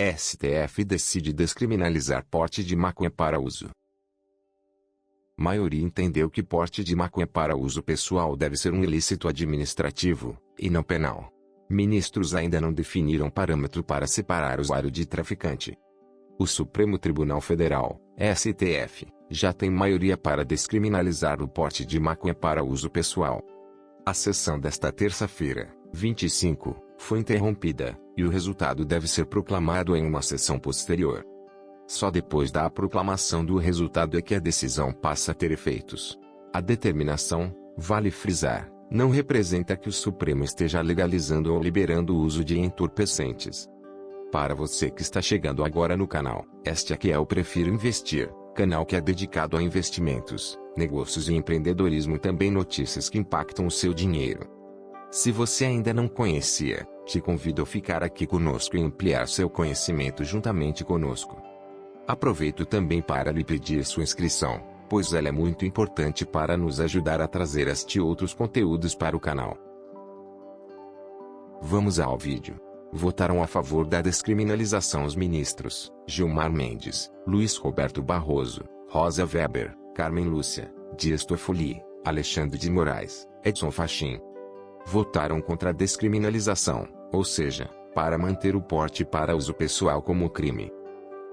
STF decide descriminalizar porte de maconha para uso. Maioria entendeu que porte de maconha para uso pessoal deve ser um ilícito administrativo, e não penal. Ministros ainda não definiram parâmetro para separar usuário de traficante. O Supremo Tribunal Federal, STF, já tem maioria para descriminalizar o porte de maconha para uso pessoal. A sessão desta terça-feira, 25, foi interrompida, e o resultado deve ser proclamado em uma sessão posterior. Só depois da proclamação do resultado é que a decisão passa a ter efeitos. A determinação, vale frisar, não representa que o Supremo esteja legalizando ou liberando o uso de entorpecentes. Para você que está chegando agora no canal, este aqui é o Prefiro Investir, canal que é dedicado a investimentos, negócios e empreendedorismo e também notícias que impactam o seu dinheiro. Se você ainda não conhecia, te convido a ficar aqui conosco e ampliar seu conhecimento juntamente conosco. Aproveito também para lhe pedir sua inscrição, pois ela é muito importante para nos ajudar a trazer este e outros conteúdos para o canal. Vamos ao vídeo. Votaram a favor da descriminalização os ministros Gilmar Mendes, Luiz Roberto Barroso, Rosa Weber, Carmen Lúcia, Dias Toffoli, Alexandre de Moraes, Edson Fachin. Votaram contra a descriminalização, ou seja, para manter o porte para uso pessoal como crime.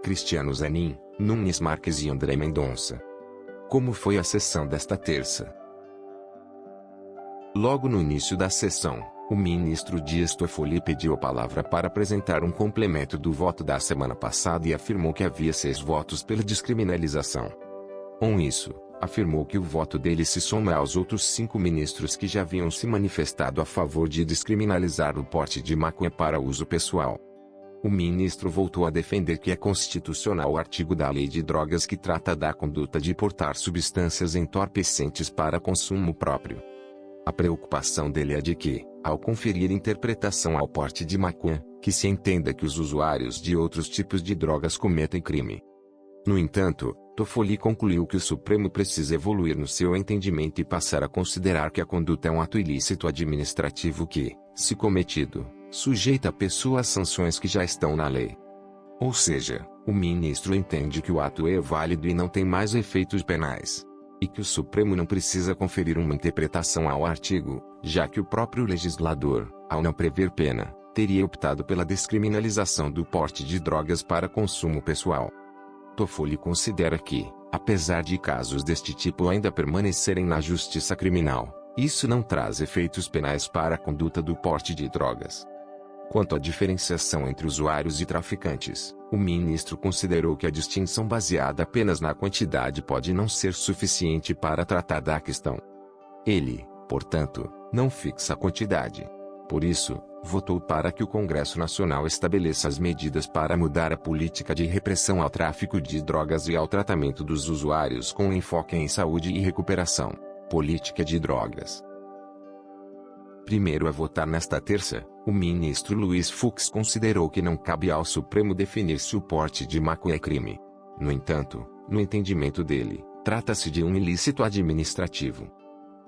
Cristiano Zanin, Nunes Marques e André Mendonça. Como foi a sessão desta terça? Logo no início da sessão, o ministro Dias Toffoli pediu a palavra para apresentar um complemento do voto da semana passada e afirmou que havia 6 votos pela descriminalização. Com isso, afirmou que o voto dele se soma aos outros 5 ministros que já haviam se manifestado a favor de descriminalizar o porte de maconha para uso pessoal. O ministro voltou a defender que é constitucional o artigo da Lei de Drogas que trata da conduta de portar substâncias entorpecentes para consumo próprio. A preocupação dele é de que, ao conferir interpretação ao porte de maconha, que se entenda que os usuários de outros tipos de drogas cometem crime. No entanto, Toffoli concluiu que o Supremo precisa evoluir no seu entendimento e passar a considerar que a conduta é um ato ilícito administrativo que, se cometido, sujeita a pessoa às sanções que já estão na lei. Ou seja, o ministro entende que o ato é válido e não tem mais efeitos penais. E que o Supremo não precisa conferir uma interpretação ao artigo, já que o próprio legislador, ao não prever pena, teria optado pela descriminalização do porte de drogas para consumo pessoal. Toffoli considera que, apesar de casos deste tipo ainda permanecerem na justiça criminal, isso não traz efeitos penais para a conduta do porte de drogas. Quanto à diferenciação entre usuários e traficantes, o ministro considerou que a distinção baseada apenas na quantidade pode não ser suficiente para tratar da questão. Ele, portanto, não fixa a quantidade. Por isso, votou para que o Congresso Nacional estabeleça as medidas para mudar a política de repressão ao tráfico de drogas e ao tratamento dos usuários com enfoque em saúde e recuperação. Política de drogas. Primeiro a votar nesta terça, o ministro Luiz Fux considerou que não cabe ao Supremo definir se o porte de maconha é crime. No entanto, no entendimento dele, trata-se de um ilícito administrativo.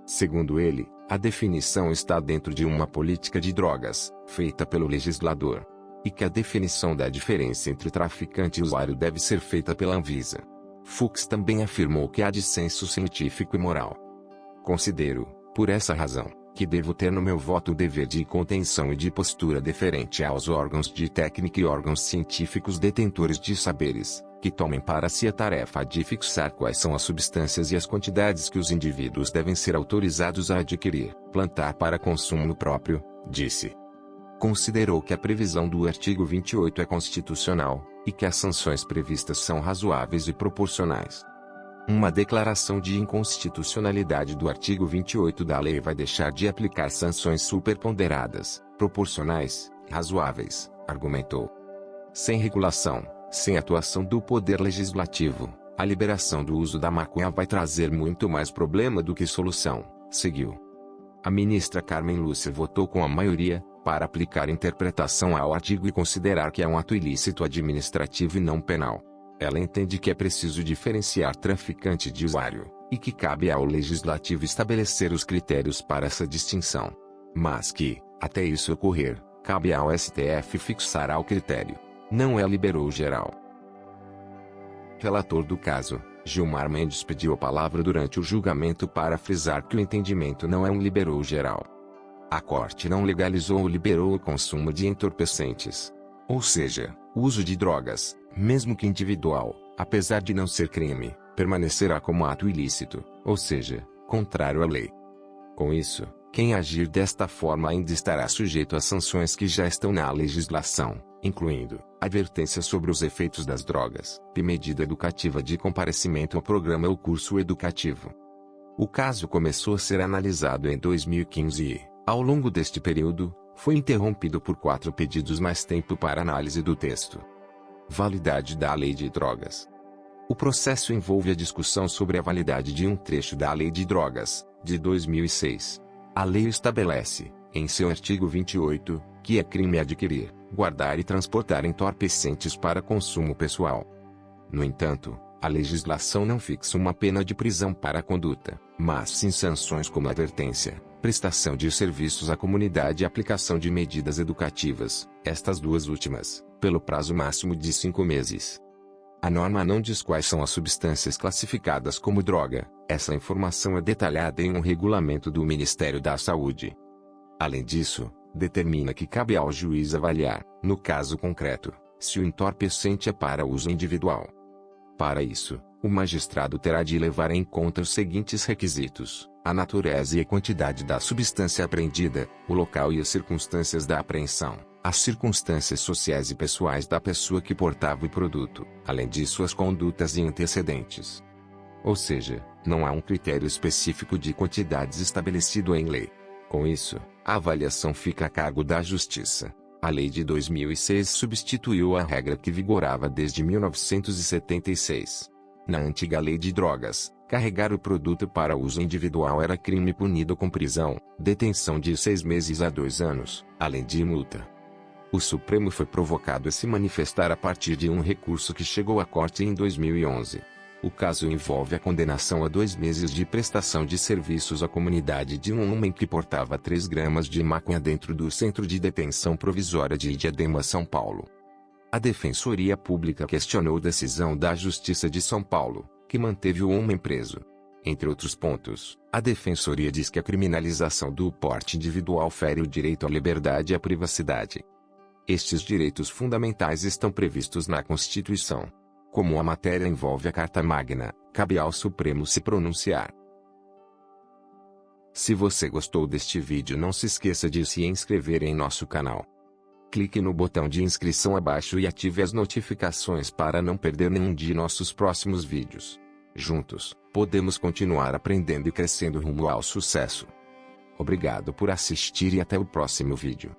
Segundo ele, a definição está dentro de uma política de drogas, feita pelo legislador. E que a definição da diferença entre traficante e usuário deve ser feita pela Anvisa. Fux também afirmou que há dissenso científico e moral. Considero, por essa razão, que devo ter no meu voto o dever de contenção e de postura deferente aos órgãos de técnica e órgãos científicos detentores de saberes, que tomem para si a tarefa de fixar quais são as substâncias e as quantidades que os indivíduos devem ser autorizados a adquirir, plantar para consumo próprio, disse. Considerou que a previsão do artigo 28 é constitucional, e que as sanções previstas são razoáveis e proporcionais. Uma declaração de inconstitucionalidade do artigo 28 da lei vai deixar de aplicar sanções superponderadas, proporcionais, razoáveis, argumentou. Sem regulação, sem atuação do poder legislativo, a liberação do uso da maconha vai trazer muito mais problema do que solução, seguiu. A ministra Carmen Lúcia votou com a maioria, para aplicar interpretação ao artigo e considerar que é um ato ilícito administrativo e não penal. Ela entende que é preciso diferenciar traficante de usuário, e que cabe ao legislativo estabelecer os critérios para essa distinção. Mas que, até isso ocorrer, cabe ao STF fixar o critério. não é liberou geral. Relator do caso, Gilmar Mendes pediu a palavra durante o julgamento para frisar que o entendimento não é um liberou geral. A Corte não legalizou ou liberou o consumo de entorpecentes. Ou seja, o uso de drogas, mesmo que individual, apesar de não ser crime, permanecerá como ato ilícito, ou seja, contrário à lei. Com isso, quem agir desta forma ainda estará sujeito às sanções que já estão na legislação, incluindo advertência sobre os efeitos das drogas e medida educativa de comparecimento ao programa ou curso educativo. O caso começou a ser analisado em 2015 e, ao longo deste período, foi interrompido por 4 pedidos mais tempo para análise do texto. Validade da Lei de Drogas. O processo envolve a discussão sobre a validade de um trecho da Lei de Drogas, de 2006. A lei estabelece, em seu artigo 28, que é crime adquirir, guardar e transportar entorpecentes para consumo pessoal. No entanto, a legislação não fixa uma pena de prisão para a conduta, mas sim sanções como advertência, prestação de serviços à comunidade e aplicação de medidas educativas, estas duas últimas, pelo prazo máximo de 5 meses. A norma não diz quais são as substâncias classificadas como droga, essa informação é detalhada em um regulamento do Ministério da Saúde. Além disso, determina que cabe ao juiz avaliar, no caso concreto, se o entorpecente é para uso individual. Para isso, o magistrado terá de levar em conta os seguintes requisitos: a natureza e a quantidade da substância apreendida, o local e as circunstâncias da apreensão, as circunstâncias sociais e pessoais da pessoa que portava o produto, além de suas condutas e antecedentes. Ou seja, não há um critério específico de quantidades estabelecido em lei. Com isso, a avaliação fica a cargo da Justiça. A lei de 2006 substituiu a regra que vigorava desde 1976. Na antiga lei de drogas, carregar o produto para uso individual era crime punido com prisão, detenção de 6 meses a 2 anos, além de multa. O Supremo foi provocado a se manifestar a partir de um recurso que chegou à Corte em 2011. O caso envolve a condenação a 2 meses de prestação de serviços à comunidade de um homem que portava 3 gramas de maconha dentro do Centro de Detenção Provisória de Diadema, São Paulo. A Defensoria Pública questionou a decisão da Justiça de São Paulo, que manteve o homem preso. Entre outros pontos, a Defensoria diz que a criminalização do porte individual fere o direito à liberdade e à privacidade. Estes direitos fundamentais estão previstos na Constituição. Como a matéria envolve a Carta Magna, cabe ao Supremo se pronunciar. Se você gostou deste vídeo, não se esqueça de se inscrever em nosso canal. Clique no botão de inscrição abaixo e ative as notificações para não perder nenhum de nossos próximos vídeos. Juntos, podemos continuar aprendendo e crescendo rumo ao sucesso. Obrigado por assistir e até o próximo vídeo.